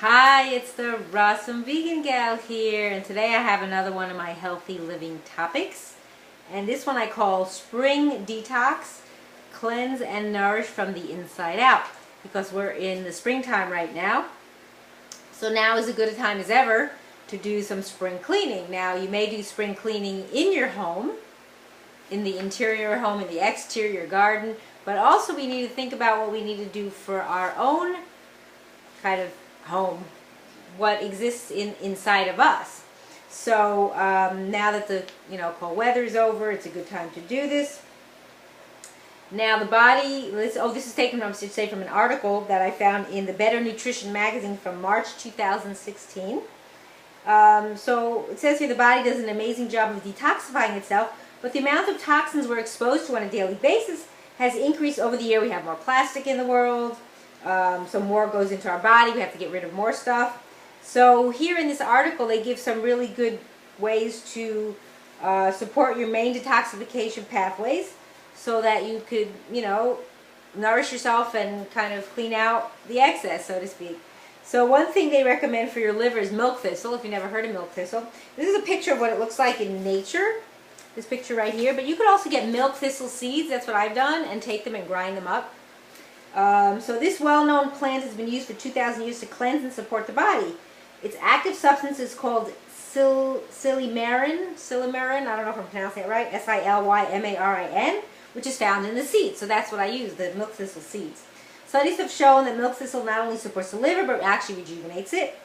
Hi, it's the Rawesome Vegan Gal here, and today I have another one of my healthy living topics. And this one I call Spring Detox, Cleanse and Nourish from the Inside Out, because we're in the springtime right now. So now is as good a time as ever to do some spring cleaning. Now you may do spring cleaning in your home, in the interior home, in the exterior garden, but also we need to think about what we need to do for our own kind of home, what exists inside of us. So now that the cold weather is over, it's a good time to do this. Now the body, this is taken from, from an article that I found in the Better Nutrition magazine from March 2016. So it says here the body does an amazing job of detoxifying itself, but the amount of toxins we're exposed to on a daily basis has increased over the year. We have more plastic in the world. So more goes into our body. We have to get rid of more stuff. So here in this article, they give some really good ways to support your main detoxification pathways so that you could, nourish yourself and kind of clean out the excess, so to speak. So one thing they recommend for your liver is milk thistle, if you've never heard of milk thistle. This is a picture of what it looks like in nature, this picture right here. But you could also get milk thistle seeds, that's what I've done, and take them and grind them up. So this well-known plant has been used for 2,000 years to cleanse and support the body. Its active substance is called silymarin, I don't know if I'm pronouncing it right, S-I-L-Y-M-A-R-I-N, which is found in the seeds. So that's what I use, the milk thistle seeds. Studies have shown that milk thistle not only supports the liver, but actually rejuvenates it.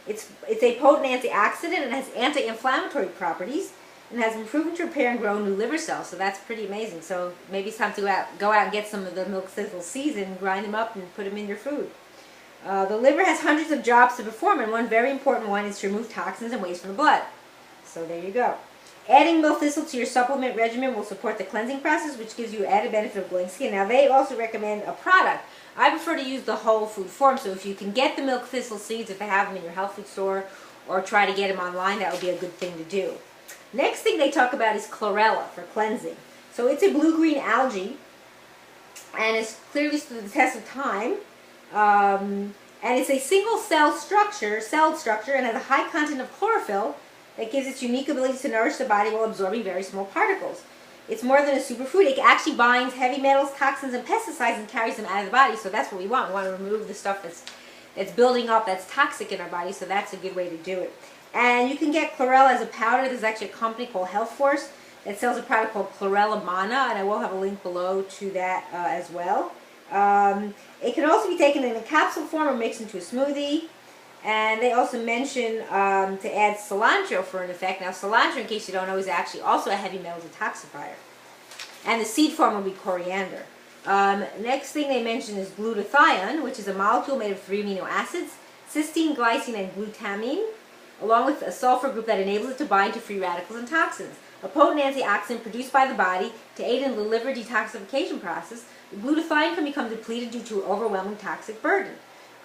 It's a potent antioxidant and has anti-inflammatory properties, and has been proven to repair and grow new liver cells. So that's pretty amazing. So maybe it's time to go out and get some of the milk thistle seeds and grind them up and put them in your food. The liver has hundreds of jobs to perform, and one very important one is to remove toxins and waste from the blood. So there you go. Adding milk thistle to your supplement regimen will support the cleansing process, which gives you added benefit of glowing skin. Now they also recommend a product. I prefer to use the whole food form, so if you can get the milk thistle seeds, if they have them in your health food store, or try to get them online, that would be a good thing to do. Next thing they talk about is chlorella for cleansing. So it's a blue-green algae, and it's clearly stood the test of time. And it's a single-celled structure, and has a high content of chlorophyll that gives its unique ability to nourish the body while absorbing very small particles. It's more than a superfood. It actually binds heavy metals, toxins, and pesticides and carries them out of the body. So that's what we want. We want to remove the stuff that's building up, that's toxic in our body. So that's a good way to do it. And you can get chlorella as a powder. There's actually a company called Health Force that sells a product called Chlorella Mana, and I will have a link below to that as well. It can also be taken in a capsule form or mixed into a smoothie. And they also mention to add cilantro for an effect. Now cilantro, in case you don't know, is actually also a heavy metal detoxifier. And the seed form will be coriander. Next thing they mention is glutathione, which is a molecule made of 3 amino acids, cysteine, glycine, and glutamine, along with a sulfur group that enables it to bind to free radicals and toxins. A potent antioxidant produced by the body to aid in the liver detoxification process, the glutathione can become depleted due to overwhelming toxic burden.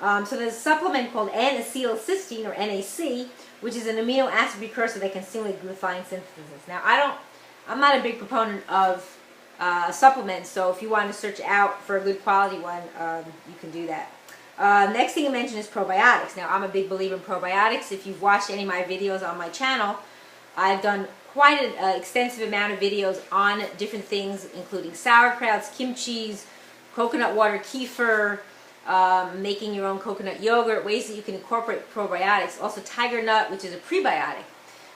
So there's a supplement called N-acetylcysteine, or NAC, which is an amino acid precursor that can stimulate glutathione synthesis. Now, I'm not a big proponent of supplements, so if you want to search out for a good quality one, you can do that. Next thing I mentioned is probiotics. Now, I'm a big believer in probiotics. If you've watched any of my videos on my channel, I've done quite an extensive amount of videos on different things, including sauerkrauts, kimchis, coconut water, kefir, making your own coconut yogurt, ways that you can incorporate probiotics. Also tiger nut, which is a prebiotic.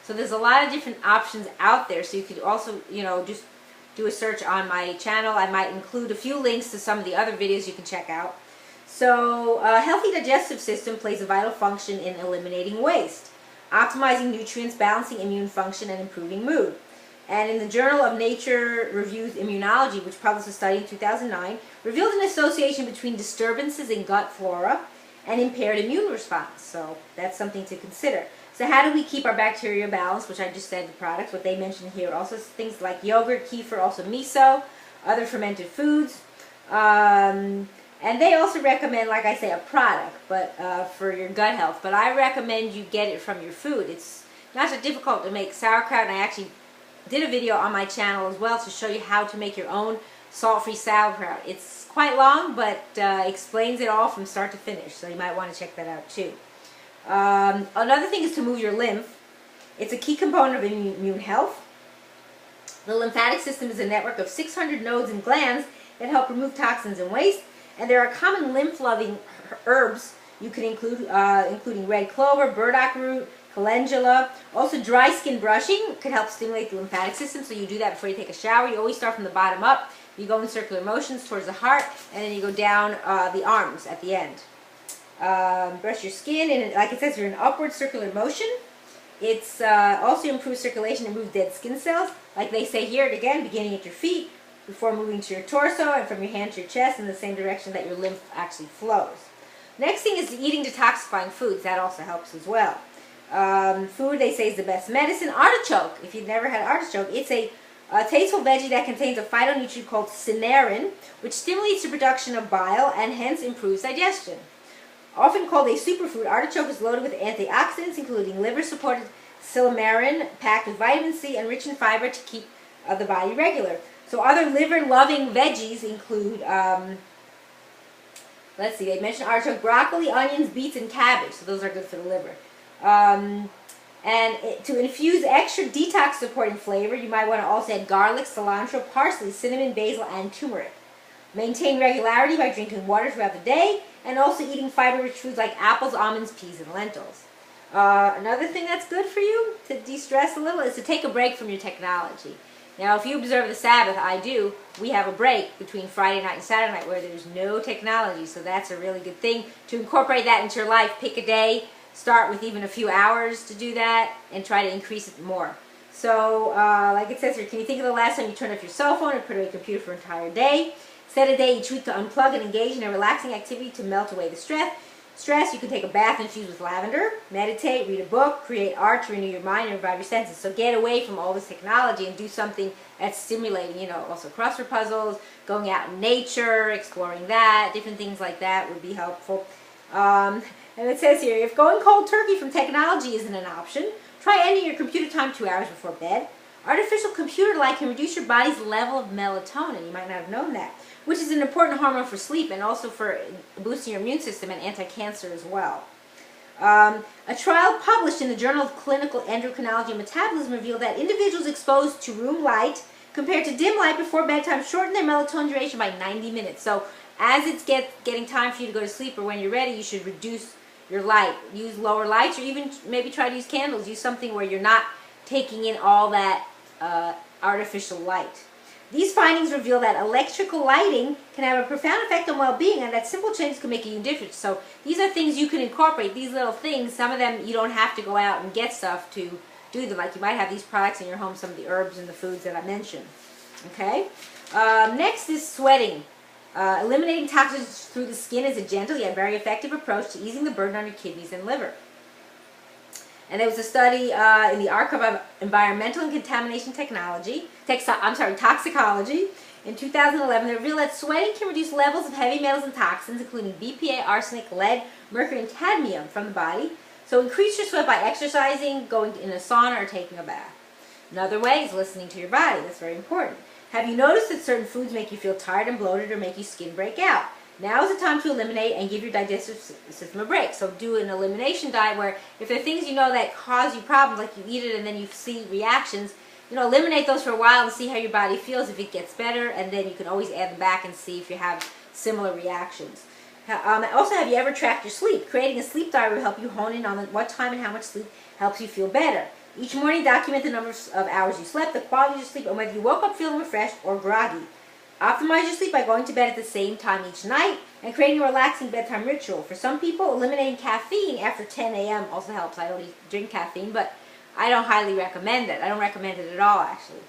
So there's a lot of different options out there. So you could also, just do a search on my channel. I might include a few links to some of the other videos you can check out. So a healthy digestive system plays a vital function in eliminating waste, optimizing nutrients, balancing immune function, and improving mood. And in the Journal of Nature Reviews Immunology, which published a study in 2009, revealed an association between disturbances in gut flora and impaired immune response. So that's something to consider. So how do we keep our bacteria balanced, which I just said the products, what they mentioned here. Also things like yogurt, kefir, also miso, other fermented foods. And they also recommend, like I say, a product but for your gut health. But I recommend you get it from your food. It's not so difficult to make sauerkraut, and I actually did a video on my channel as well to show you how to make your own salt-free sauerkraut. It's quite long, but explains it all from start to finish, so you might want to check that out too. Another thing is to move your lymph. It's a key component of immune health. The lymphatic system is a network of 600 nodes and glands that help remove toxins and waste. And there are common lymph-loving herbs you can include, including red clover, burdock root, calendula. Also, dry skin brushing could help stimulate the lymphatic system. So you do that before you take a shower. You always start from the bottom up. You go in circular motions towards the heart, and then you go down the arms at the end. Brush your skin, and like it says, you're in upward circular motion. It's also improves circulation and removes dead skin cells. Like they say here, again, beginning at your feet, before moving to your torso, and from your hand to your chest in the same direction that your lymph actually flows. Next thing is eating detoxifying foods. That also helps as well. Food, they say, is the best medicine. Artichoke, if you've never had artichoke, it's a tasteful veggie that contains a phytonutrient called cynarin, which stimulates the production of bile and hence improves digestion. Often called a superfood, artichoke is loaded with antioxidants, including liver-supported silymarin, packed with vitamin C and rich in fiber to keep the body regular. So other liver-loving veggies include, let's see, they mentioned artichoke, broccoli, onions, beets, and cabbage. So those are good for the liver. To infuse extra detox-supporting flavor, you might want to also add garlic, cilantro, parsley, cinnamon, basil, and turmeric. Maintain regularity by drinking water throughout the day, and also eating fiber-rich foods like apples, almonds, peas, and lentils. Another thing that's good for you to de-stress a little is to take a break from your technology. Now, if you observe the Sabbath, I do, we have a break between Friday night and Saturday night where there's no technology, so that's a really good thing. To incorporate that into your life, pick a day, start with even a few hours to do that, and try to increase it more. So, like it says here, can you think of the last time you turned off your cell phone or put away your computer for an entire day? Set a day each week to unplug and engage in a relaxing activity to melt away the stress. You can take a bath infused with lavender, meditate, read a book, create art to renew your mind and revive your senses. So get away from all this technology and do something that's stimulating, you know, also crossword puzzles, going out in nature, exploring that, different things like that would be helpful. And it says here, if going cold turkey from technology isn't an option, try ending your computer time 2 hours before bed. Artificial computer light can reduce your body's level of melatonin. You might not have known that, which is an important hormone for sleep and also for boosting your immune system and anti-cancer as well. A trial published in the Journal of Clinical Endocrinology and Metabolism revealed that individuals exposed to room light compared to dim light before bedtime shortened their melatonin duration by 90 minutes. So as it's getting time for you to go to sleep or when you're ready, you should reduce your light. Use lower lights or even maybe try to use candles. Use something where you're not taking in all that artificial light. These findings reveal that electrical lighting can have a profound effect on well-being and that simple changes can make a huge difference. So these are things you can incorporate, these little things. Some of them you don't have to go out and get stuff to do them. Like you might have these products in your home, some of the herbs and the foods that I mentioned. Okay? Next is sweating. Eliminating toxins through the skin is a gentle yet very effective approach to easing the burden on your kidneys and liver. And there was a study in the Archive of Environmental and Contamination Toxicology in 2011 that revealed that sweating can reduce levels of heavy metals and toxins, including BPA, arsenic, lead, mercury, and cadmium from the body. So increase your sweat by exercising, going in a sauna, or taking a bath. Another way is listening to your body. That's very important. Have you noticed that certain foods make you feel tired and bloated or make your skin break out? Now is the time to eliminate and give your digestive system a break. So do an elimination diet where if there are things you know that cause you problems, like you eat it and then you see reactions, you know, eliminate those for a while and see how your body feels, if it gets better, and then you can always add them back and see if you have similar reactions. Also, have you ever tracked your sleep? Creating a sleep diary will help you hone in on what time and how much sleep helps you feel better. Each morning, document the number of hours you slept, the quality of your sleep, and whether you woke up feeling refreshed or groggy. Optimize your sleep by going to bed at the same time each night and creating a relaxing bedtime ritual. For some people, eliminating caffeine after 10 a.m. also helps. I don't drink caffeine, but I don't highly recommend it. I don't recommend it at all, actually.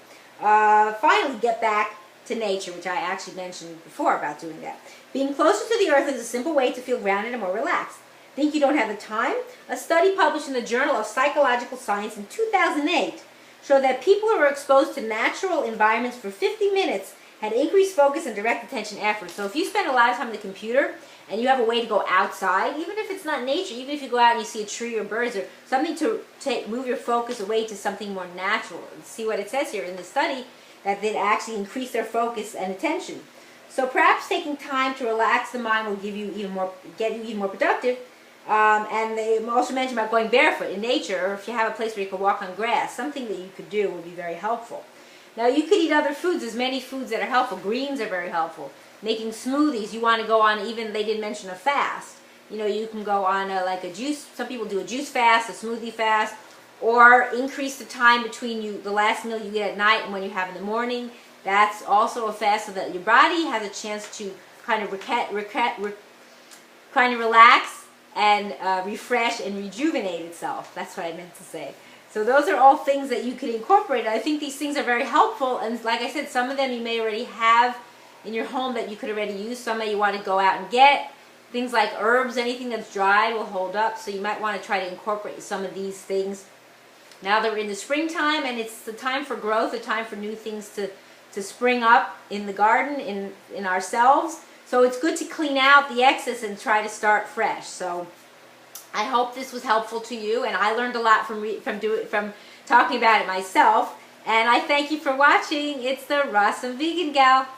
Finally, get back to nature, which I actually mentioned before about doing that. Being closer to the earth is a simple way to feel grounded and more relaxed. Think you don't have the time? A study published in the Journal of Psychological Science in 2008 showed that people who were exposed to natural environments for 50 minutes had increased focus and direct attention afterwards. So if you spend a lot of time on the computer and you have a way to go outside, even if it's not nature, even if you go out and you see a tree or birds or something to move your focus away to something more natural. And see what it says here in the study, that they actually increase their focus and attention. So perhaps taking time to relax the mind will get you even more productive. And they also mentioned about going barefoot in nature, or if you have a place where you can walk on grass, something that you could do would be very helpful. Now you could eat other foods. There's many foods that are helpful. Greens are very helpful. Making smoothies, you want to go on, even they didn't mention a fast. You know, you can go on like a juice, some people do a juice fast, a smoothie fast, or increase the time between the last meal you get at night and when you have in the morning. That's also a fast, so that your body has a chance to kind of kind of relax and refresh and rejuvenate itself. That's what I meant to say. So those are all things that you could incorporate. I think these things are very helpful, and like I said, some of them you may already have in your home that you could already use. Some that you want to go out and get. Things like herbs, anything that's dry will hold up, so you might want to try to incorporate some of these things. Now that we're in the springtime and it's the time for growth, the time for new things to spring up in the garden, in ourselves. So it's good to clean out the excess and try to start fresh. So I hope this was helpful to you, and I learned a lot from talking about it myself. And I thank you for watching. It's the Raw Some Vegan Gal.